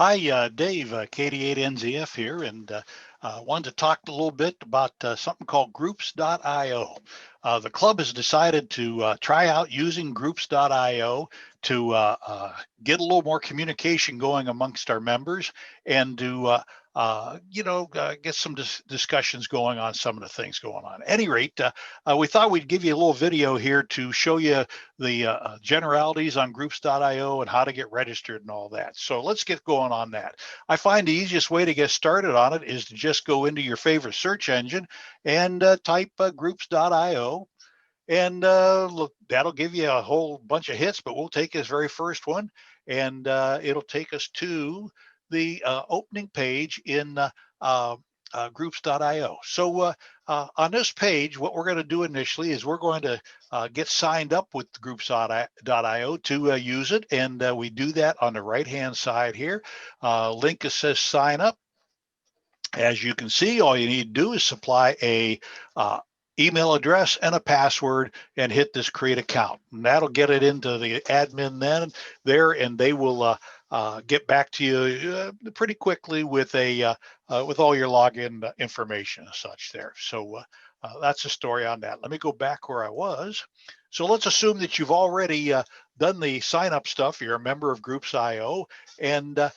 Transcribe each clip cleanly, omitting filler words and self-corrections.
Hi, Dave, KD8NZF here, and wanted to talk a little bit about something called groups.io. The club has decided to try out using groups.io to get a little more communication going amongst our members and to get some discussions going on some of the things going on. At any rate, we thought we'd give you a little video here to show you the generalities on groups.io and how to get registered and all that. So let's get going on that. I find the easiest way to get started on it is to just go into your favorite search engine and type groups.io. And look, that'll give you a whole bunch of hits, but we'll take this very first one and it'll take us to the opening page in groups.io. So on this page, what we're going to do initially is we're going to get signed up with groups.io to use it. And we do that on the right-hand side here. Link that says sign up. As you can see, all you need to do is supply a email address and a password and hit this create account. And that'll get it into the admin then there, and they will get back to you pretty quickly with with all your login information and such there. So that's the story on that. Let me go back where I was. So let's assume that you've already done the sign up stuff. You're a member of Groups.io, and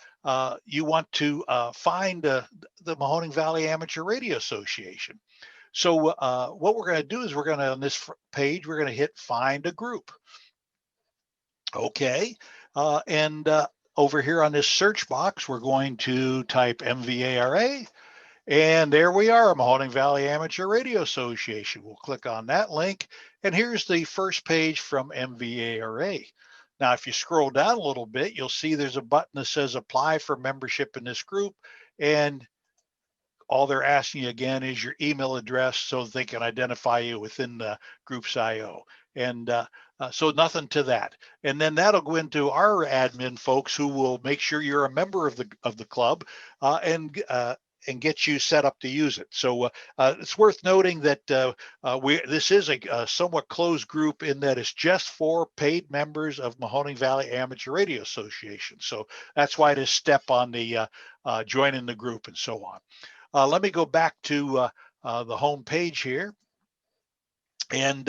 you want to find the Mahoning Valley Amateur Radio Association. So what we're going to do is we're going to, on this page, we're going to hit find a group. Okay. And over here on this search box, we're going to type MVARA. And there we are, Mahoning Valley Amateur Radio Association. We'll click on that link. And here's the first page from MVARA. Now, if you scroll down a little bit, you'll see there's a button that says apply for membership in this group. And all they're asking you again is your email address so they can identify you within the Groups.io. And so nothing to that. And then that'll go into our admin folks who will make sure you're a member of the club and get you set up to use it. So it's worth noting that this is a somewhat closed group in that it's just for paid members of Mahoning Valley Amateur Radio Association. So that's why it is step on the joining the group and so on. Let me go back to the home page here. And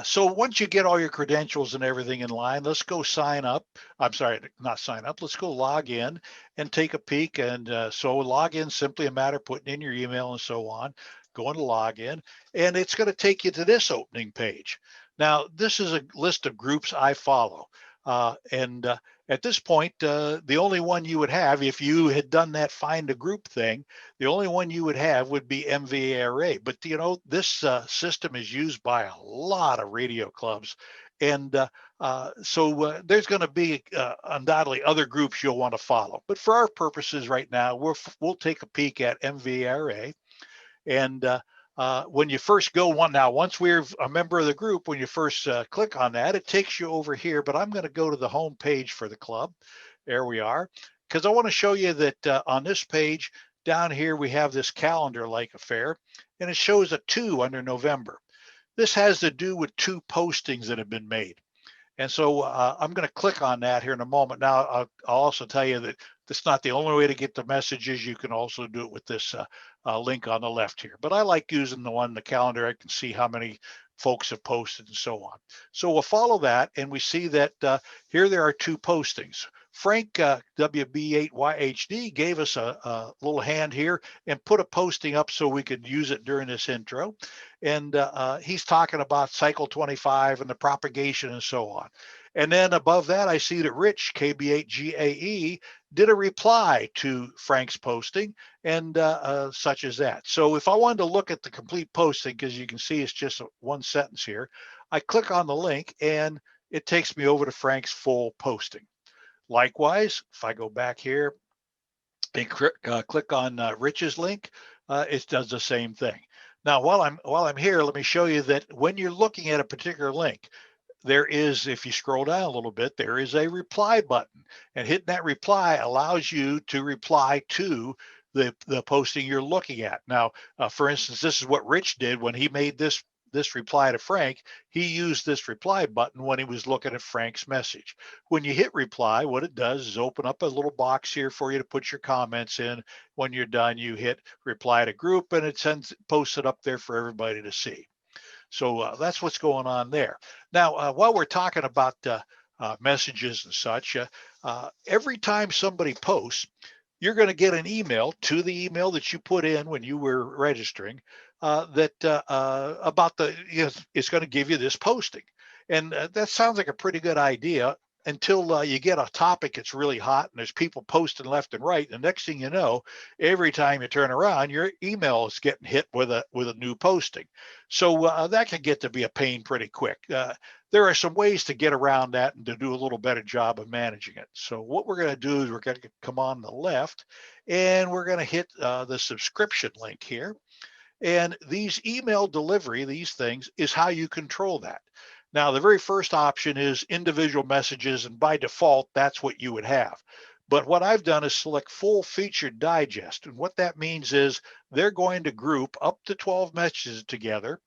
so once you get all your credentials and everything in line, let's go sign up. I'm sorry, not sign up. Let's go log in and take a peek. And so log in, simply a matter of putting in your email and so on, going to log in, and it's going to take you to this opening page. Now, this is a list of groups I follow. At this point, the only one you would have, if you had done that find a group thing, the only one you would have would be MVARA. But, you know, this system is used by a lot of radio clubs. And so there's going to be undoubtedly other groups you'll want to follow. But for our purposes right now, we'll take a peek at MVARA. And when you first go once we're a member of the group, when you first click on that, it takes you over here, but I'm going to go to the home page for the club. There we are, because I want to show you that on this page down here, we have this calendar-like affair, and it shows a 2 under November. This has to do with 2 postings that have been made. And so I'm going to click on that here in a moment. Now, I'll also tell you that that's not the only way to get the messages. You can also do it with this link on the left here. But I like using the calendar. I can see how many folks have posted and so on. So we'll follow that, and we see that here there are 2 postings. Frank WB8YHD gave us a little hand here and put a posting up so we could use it during this intro. And he's talking about cycle 25 and the propagation and so on. And then above that, I see that Rich KB8GAE did a reply to Frank's posting and such as that. So if I wanted to look at the complete posting, because you can see it's just one sentence here, I click on the link and it takes me over to Frank's full posting. Likewise, if I go back here and click on Rich's link, it does the same thing. Now, while I'm here, let me show you that when you're looking at a particular link, there is, if you scroll down a little bit, there is a reply button, and hitting that reply allows you to reply to the posting you're looking at. Now, for instance, this is what Rich did when he made this this reply to Frank, he used this reply button when he was looking at Frank's message. When you hit reply, what it does is open up a little box here for you to put your comments in. When you're done, you hit reply to group and it posts it up there for everybody to see. So that's what's going on there. Now, while we're talking about messages and such, every time somebody posts, you're going to get an email to the email that you put in when you were registering about it's going to give you this posting. And that sounds like a pretty good idea until you get a topic that's really hot and there's people posting left and right. The next thing you know, every time you turn around, your email is getting hit with a new posting. So that can get to be a pain pretty quick. There are some ways to get around that and to do a little better job of managing it. So what we're going to do is we're going to come on the left and we're going to hit the subscription link here. And these email delivery, these things, is how you control that. Now, the very first option is individual messages, and by default, that's what you would have. But what I've done is select full featured digest. And what that means is they're going to group up to 12 messages together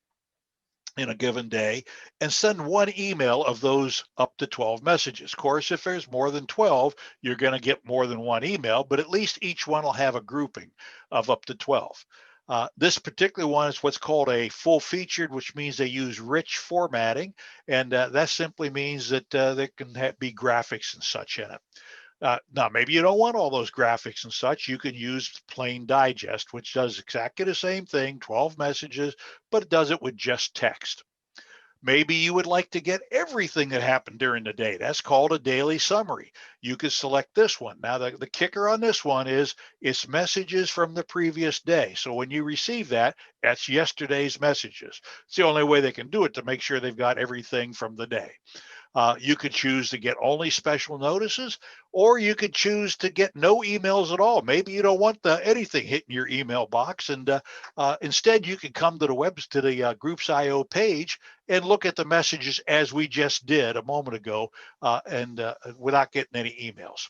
in a given day and send one email of those up to 12 messages. Of course, if there's more than 12, you're going to get more than one email, but at least each one will have a grouping of up to 12. This particular one is what's called a full featured, which means they use rich formatting. And that simply means that there can be graphics and such in it. Now, maybe you don't want all those graphics and such. You can use plain digest, which does exactly the same thing, 12 messages, but it does it with just text. Maybe you would like to get everything that happened during the day. That's called a daily summary. You could select this one. Now, the kicker on this one is it's messages from the previous day. So when you receive that, that's yesterday's messages. It's the only way they can do it to make sure they've got everything from the day. You could choose to get only special notices, or you could choose to get no emails at all. Maybe you don't want anything hitting your email box, and instead you can come to the Groups.io page and look at the messages as we just did a moment ago, and without getting any emails.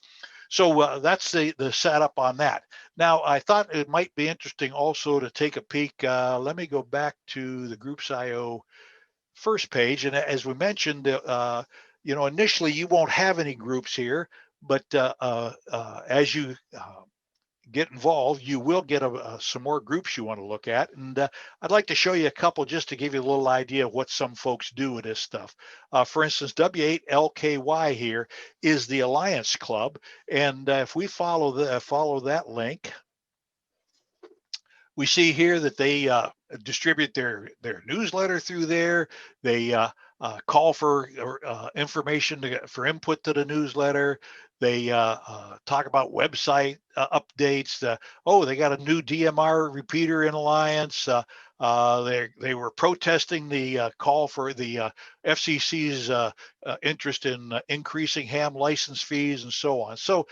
So that's the setup on that. Now, I thought it might be interesting also to take a peek. Let me go back to the Groups.io first page. And as we mentioned, initially you won't have any groups here, but as you get involved, you will get some more groups you want to look at. And I'd like to show you a couple just to give you a little idea of what some folks do with this stuff. For instance, W8LKY here is the Alliance Club. And if we follow that link, we see here that they distribute their newsletter through there. They call for information for input to the newsletter. They talk about website updates. They got a new DMR repeater in Alliance. They were protesting the call for the FCC's interest in increasing ham license fees and so on. So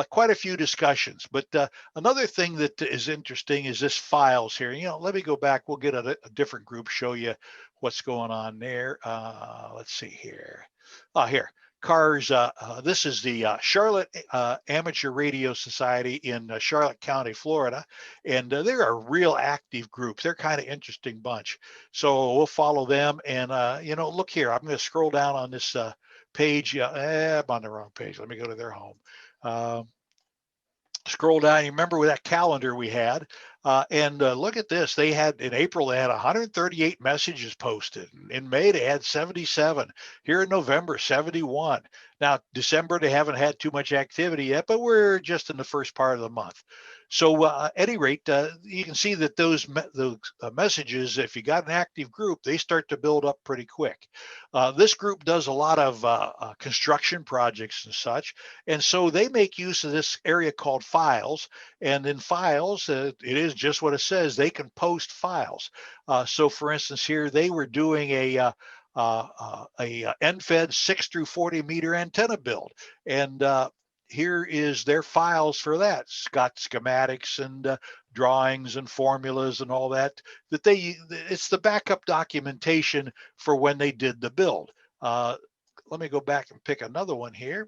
quite a few discussions. But another thing that is interesting is this files here. Let me go back. We'll get a different group, show you what's going on there. Let's see here. Here. CARS, this is the Charlotte Amateur Radio Society in Charlotte County, Florida, and they're a real active group. They're kind of interesting bunch. So we'll follow them, and look here. I'm going to scroll down on this page. I'm on the wrong page. Let me go to their home. Scroll down. You remember with that calendar we had, and look at this. They had in April, they had 138 messages posted. In May, they had 77. Here in November, 71. Now, December, they haven't had too much activity yet, but we're just in the first part of the month. So at any rate, you can see that those messages, if you got an active group, they start to build up pretty quick. This group does a lot of construction projects and such, and so they make use of this area called files. And in files, it is just what it says. They can post files. So for instance, here they were doing a NFED 6 through 40 meter antenna build. And here is their files for that. It's got schematics and drawings and formulas and all that. It's the backup documentation for when they did the build. Let me go back and pick another one here.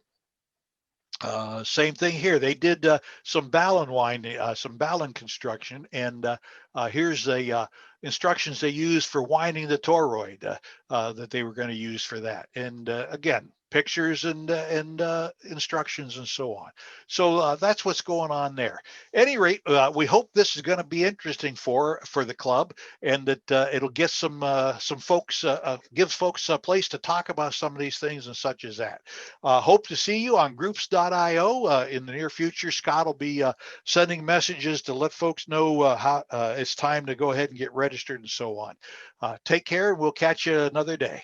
Same thing here. They did some Ballon construction, and here's instructions they used for winding the toroid that they were going to use for that. And again, pictures and instructions and so on. So that's what's going on there. At any rate, we hope this is going to be interesting for the club, and that it'll get some folks, gives folks a place to talk about some of these things and such as that. Hope to see you on groups.io in the near future. Scott will be sending messages to let folks know how it's time to go ahead and get registered and so on. Take care, and we'll catch you another day.